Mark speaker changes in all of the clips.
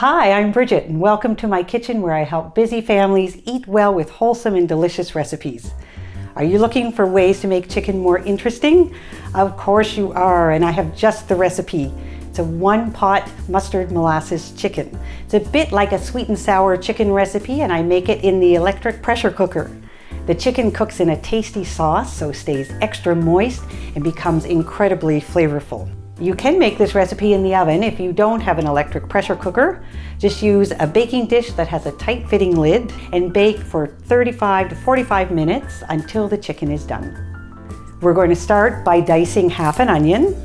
Speaker 1: Hi, I'm Bridget, and welcome to my kitchen where I help busy families eat well with wholesome and delicious recipes. Are you looking for ways to make chicken more interesting? Of course you are, and I have just the recipe. It's a one-pot mustard molasses chicken. It's a bit like a sweet and sour chicken recipe, and I make it in the electric pressure cooker. The chicken cooks in a tasty sauce, so stays extra moist and becomes incredibly flavorful. You can make this recipe in the oven if you don't have an electric pressure cooker. Just use a baking dish that has a tight fitting lid and bake for 35 to 45 minutes until the chicken is done. We're going to start by dicing half an onion.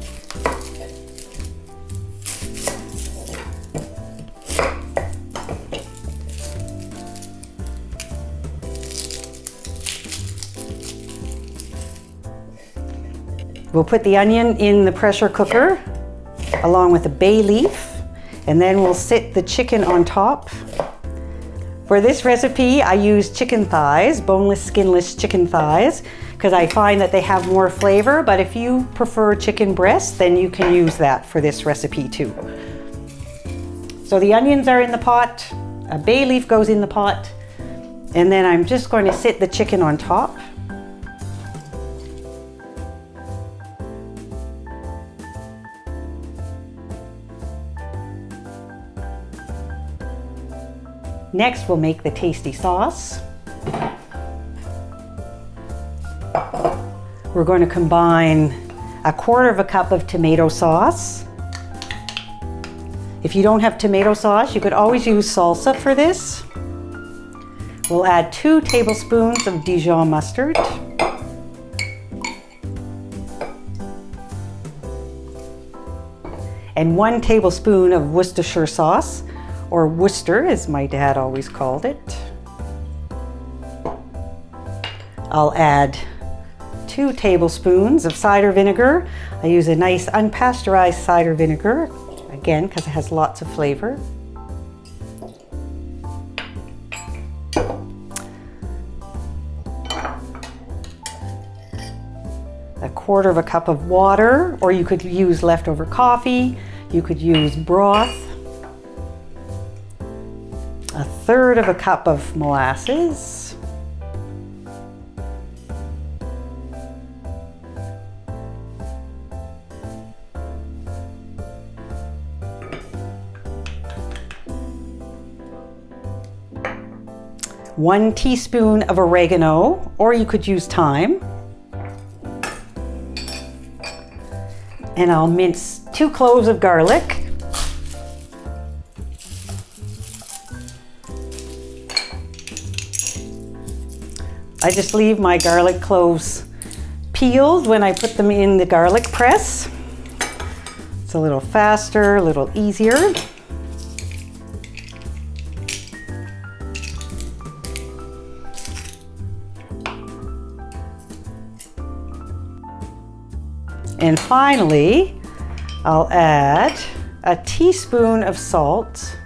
Speaker 1: We'll put the onion in the pressure cooker along with a bay leaf, and then we'll sit the chicken on top. For this recipe, I use chicken thighs, boneless, skinless chicken thighs, because I find that they have more flavor, but if you prefer chicken breast, then you can use that for this recipe too. So the onions are in the pot, a bay leaf goes in the pot, and then I'm just going to sit the chicken on top. Next, we'll make the tasty sauce. We're going to combine 1/4 cup of tomato sauce. If you don't have tomato sauce, you could always use salsa for this. We'll add 2 tablespoons of Dijon mustard. And 1 tablespoon of Worcestershire sauce, or Worcester as my dad always called it. I'll add 2 tablespoons of cider vinegar. I use a nice unpasteurized cider vinegar, again, because it has lots of flavor. A 1/4 cup of water, or you could use leftover coffee. You could use broth. 1/3 cup of molasses. One teaspoon of oregano, or you could use thyme. And I'll mince 2 cloves of garlic. I just leave my garlic cloves peeled when I put them in the garlic press. It's a little faster, a little easier. And finally, I'll add a teaspoon of salt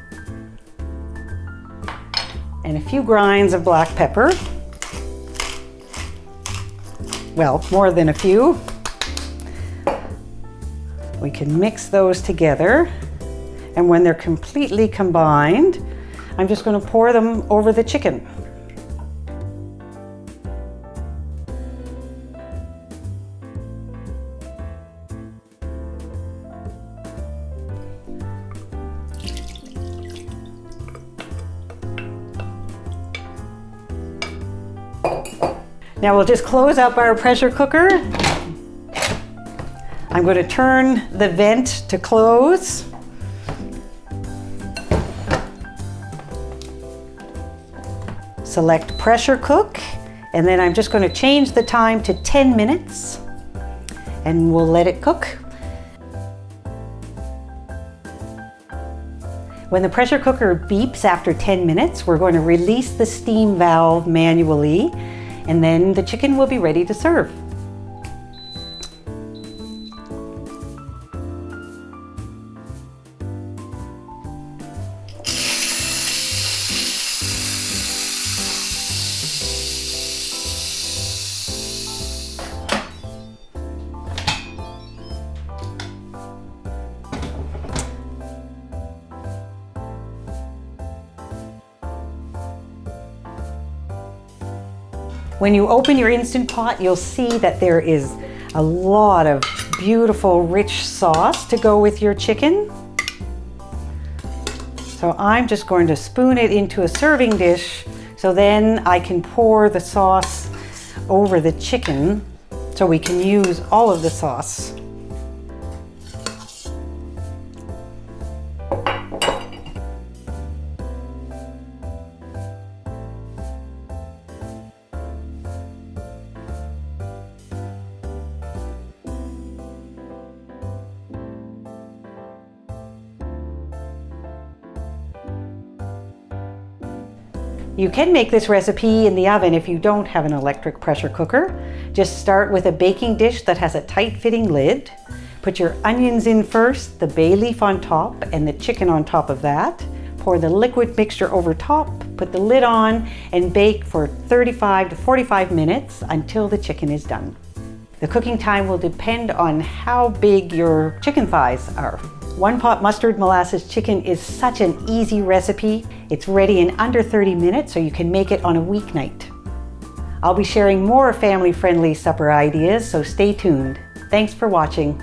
Speaker 1: and a few grinds of black pepper. Well, more than a few. We can mix those together, and when they're completely combined, I'm just going to pour them over the chicken. Now we'll just close up our pressure cooker. I'm going to turn the vent to close. Select pressure cook, and then I'm just going to change the time to 10 minutes, and we'll let it cook. When the pressure cooker beeps after 10 minutes, we're going to release the steam valve manually, and then the chicken will be ready to serve. When you open your Instant Pot, you'll see that there is a lot of beautiful, rich sauce to go with your chicken. So I'm just going to spoon it into a serving dish so then I can pour the sauce over the chicken so we can use all of the sauce. You can make this recipe in the oven if you don't have an electric pressure cooker. Just start with a baking dish that has a tight-fitting lid. Put your onions in first, the bay leaf on top, and the chicken on top of that. Pour the liquid mixture over top, put the lid on, and bake for 35 to 45 minutes until the chicken is done. The cooking time will depend on how big your chicken thighs are. One pot mustard molasses chicken is such an easy recipe. It's ready in under 30 minutes, so you can make it on a weeknight. I'll be sharing more family-friendly supper ideas, so stay tuned. Thanks for watching.